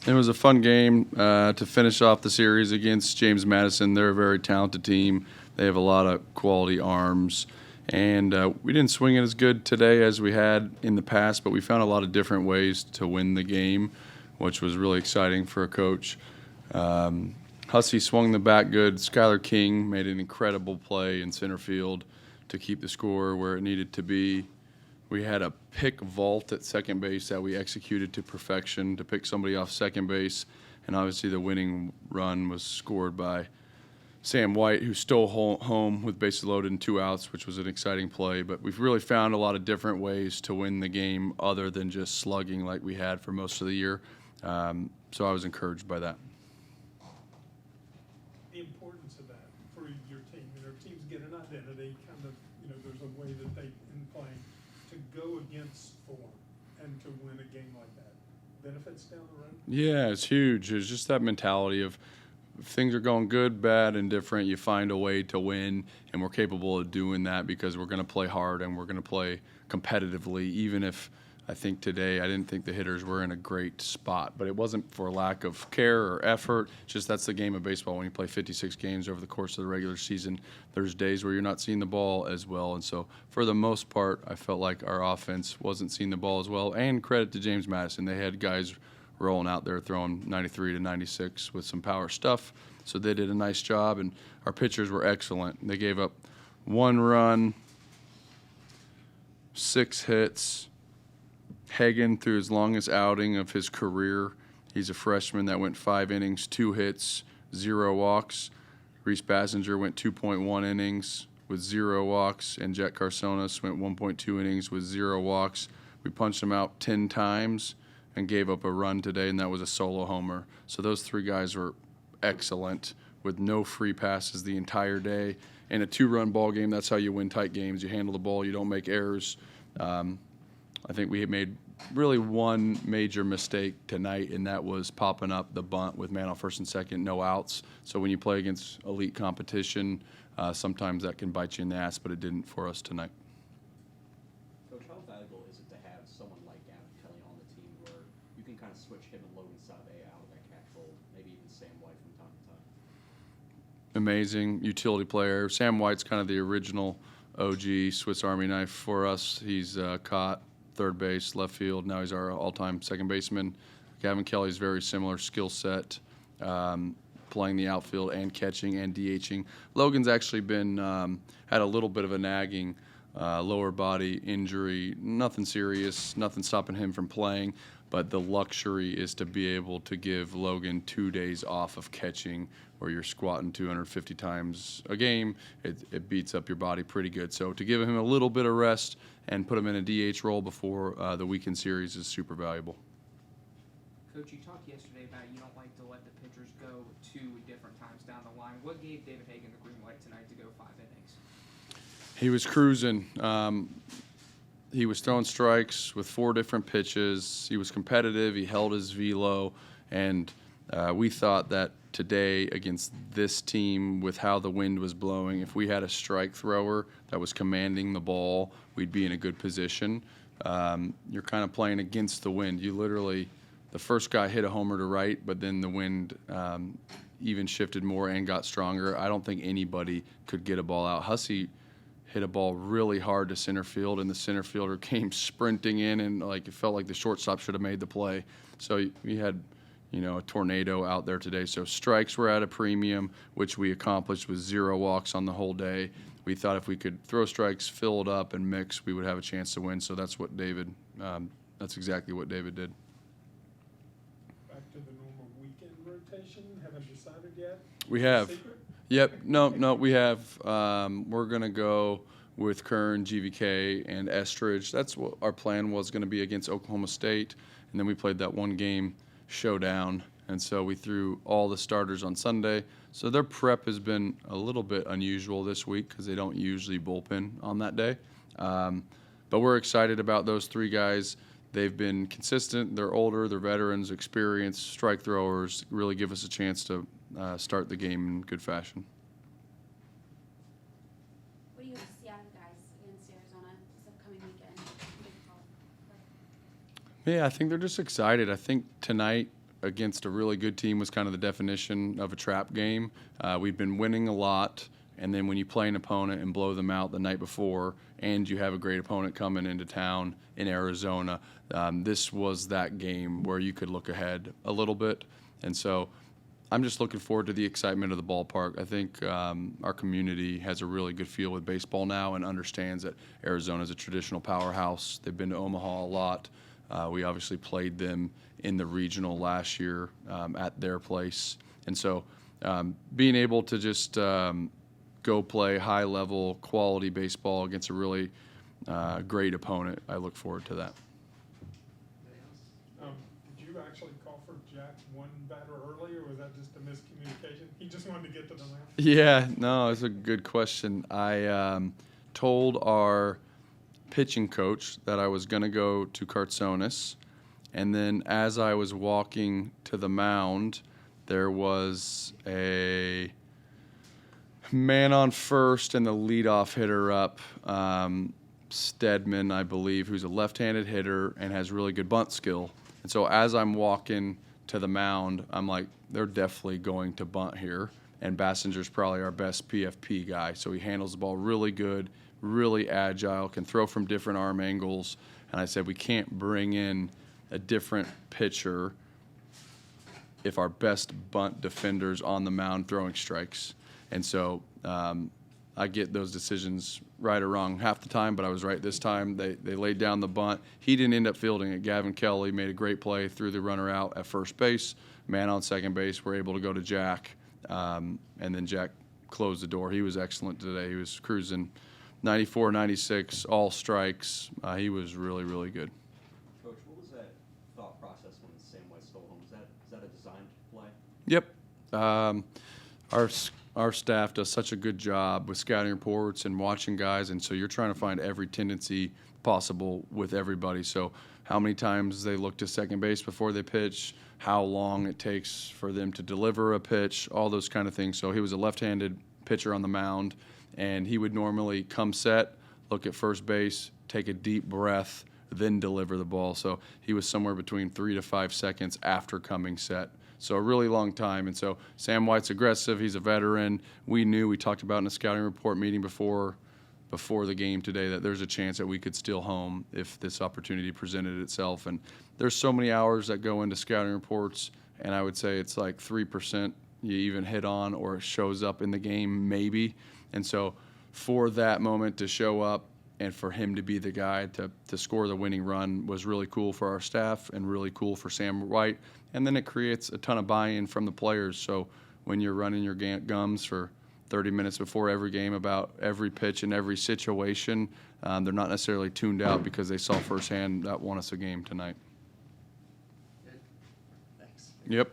It was a fun game to finish off the series against James Madison. They're a very talented team. They have a lot of quality arms. And we didn't swing it as good today as we had in the past, but we found a lot of different ways to win the game, which was really exciting for a coach. Hussey swung the bat good. Skylar King made an incredible play in center field to keep the score where it needed to be. We had a pick vault at second base that we executed to perfection to pick somebody off second base, and obviously the winning run was scored by Sam White, who stole home with bases loaded and 2 outs, which was an exciting play. But we've really found a lot of different ways to win the game other than just slugging like we had for most of the year. So I was encouraged by that. The importance of that for your team. Teams get an identity, kind of, there's a way that they in playing to go against form and to win a game like that. Benefits down the road? Yeah, it's huge. It's just that mentality of if things are going good, bad, and different, you find a way to win, and we're capable of doing that because we're going to play hard and we're going to play competitively, even if I think today I didn't think the hitters were in a great spot, but it wasn't for lack of care or effort. Just that's the game of baseball. When you play 56 games over the course of the regular season, there's days where you're not seeing the ball as well. And so for the most part, I felt like our offense wasn't seeing the ball as well. And credit to James Madison. They had guys rolling out there throwing 93 to 96 with some power stuff. So they did a nice job, and our pitchers were excellent. They gave up 1 run, 6 hits. Hagan threw his longest outing of his career. He's a freshman that went 5 innings, 2 hits, 0 walks. Reese Bassinger went 2.1 innings with 0 walks, and Jet Carsonas went 1.2 innings with 0 walks. We punched him out 10 times and gave up a run today, and that was a solo homer. So those 3 guys were excellent with no free passes the entire day. In a 2-run ball game, that's how you win tight games. You handle the ball, you don't make errors. I think we made really one major mistake tonight, and that was popping up the bunt with man on first and second, no outs. So when you play against elite competition, sometimes that can bite you in the ass, but it didn't for us tonight. Coach, how valuable is it to have someone like Adam Kelly on the team where you can kind of switch him and Logan Sabe out of that catch role, maybe even Sam White from time to time? Amazing utility player. Sam White's kind of the original OG Swiss Army knife for us. He's caught third base, left field. Now he's our all-time second baseman. Gavin Kelly's very similar skill set, playing the outfield and catching and DHing. Logan's actually been had a little bit of a nagging lower body injury. Nothing serious, nothing stopping him from playing, but the luxury is to be able to give Logan 2 days off of catching where you're squatting 250 times a game. It beats up your body pretty good. So to give him a little bit of rest and put him in a DH role before the weekend series is super valuable. Coach, you talked yesterday about you don't like to let the pitchers go 2 different times down the line. What gave David Hagan the green light tonight to go 5 innings? He was cruising. He was throwing strikes with 4 different pitches. He was competitive. He held his velo, and we thought that today against this team, with how the wind was blowing, if we had a strike thrower that was commanding the ball, we'd be in a good position. You're kind of playing against the wind. You literally, the first guy hit a homer to right, but then the wind even shifted more and got stronger. I don't think anybody could get a ball out. Hussey hit a ball really hard to center field, and the center fielder came sprinting in, and it felt like the shortstop should have made the play. So we had a tornado out there today. So strikes were at a premium, which we accomplished with 0 walks on the whole day. We thought if we could throw strikes, fill it up, and mix, we would have a chance to win. So that's what that's exactly what David did. Back to the normal weekend rotation. Haven't decided yet? We have. Secret? Yep. No, we have. We're going to go with Kern, GVK, and Estridge. That's what our plan was going to be against Oklahoma State. And then we played that one game showdown, and so we threw all the starters on Sunday. So their prep has been a little bit unusual this week because they don't usually bullpen on that day. But we're excited about those 3 guys. They've been consistent. They're older. They're veterans, experienced, strike throwers, really give us a chance to start the game in good fashion. What do you see out of guys against Arizona this upcoming weekend? Yeah, I think they're just excited. I think tonight against a really good team was kind of the definition of a trap game. We've been winning a lot, and then when you play an opponent and blow them out the night before, and you have a great opponent coming into town in Arizona, this was that game where you could look ahead a little bit. And so I'm just looking forward to the excitement of the ballpark. I think our community has a really good feel with baseball now and understands that Arizona is a traditional powerhouse. They've been to Omaha a lot. We obviously played them in the regional last year at their place. And so being able to just go play high-level quality baseball against a really great opponent, I look forward to that. Did you actually call for Jack one batter early, or was that just a miscommunication? He just wanted to get to the mound? Yeah, no, it's a good question. I told our pitching coach that I was going to go to Cartsonis, and then as I was walking to the mound, there was a man on first and the leadoff hitter up, Stedman, I believe, who's a left-handed hitter and has really good bunt skill. And so as I'm walking to the mound, I'm like, they're definitely going to bunt here. And Bassinger's probably our best PFP guy. So he handles the ball really good, really agile, can throw from different arm angles. And I said, we can't bring in a different pitcher if our best bunt defender's on the mound throwing strikes. And so I get those decisions right or wrong half the time, but I was right this time. They laid down the bunt. He didn't end up fielding it. Gavin Kelly made a great play, threw the runner out at first base. Man on second base, we're able to go to Jack, and then Jack closed the door. He was excellent today. He was cruising 94, 96, all strikes. He was really, really good. Coach, what was that thought process when Sam White stole home? Is that a designed play? Yep. Our staff does such a good job with scouting reports and watching guys, and so you're trying to find every tendency possible with everybody. So how many times they look to second base before they pitch, how long it takes for them to deliver a pitch, all those kind of things. So he was a left-handed pitcher on the mound, and he would normally come set, look at first base, take a deep breath, then deliver the ball. So he was somewhere between 3 to 5 seconds after coming set. So a really long time. And so Sam White's aggressive. He's a veteran. We talked about in a scouting report meeting before the game today that there's a chance that we could steal home if this opportunity presented itself. And there's so many hours that go into scouting reports, and I would say it's like 3% you even hit on or it shows up in the game maybe. And so for that moment to show up and for him to be the guy to score the winning run was really cool for our staff and really cool for Sam White. And then it creates a ton of buy-in from the players. So when you're running your gums for 30 minutes before every game about every pitch and every situation, they're not necessarily tuned out because they saw firsthand that won us a game tonight. Good. Thanks. Yep.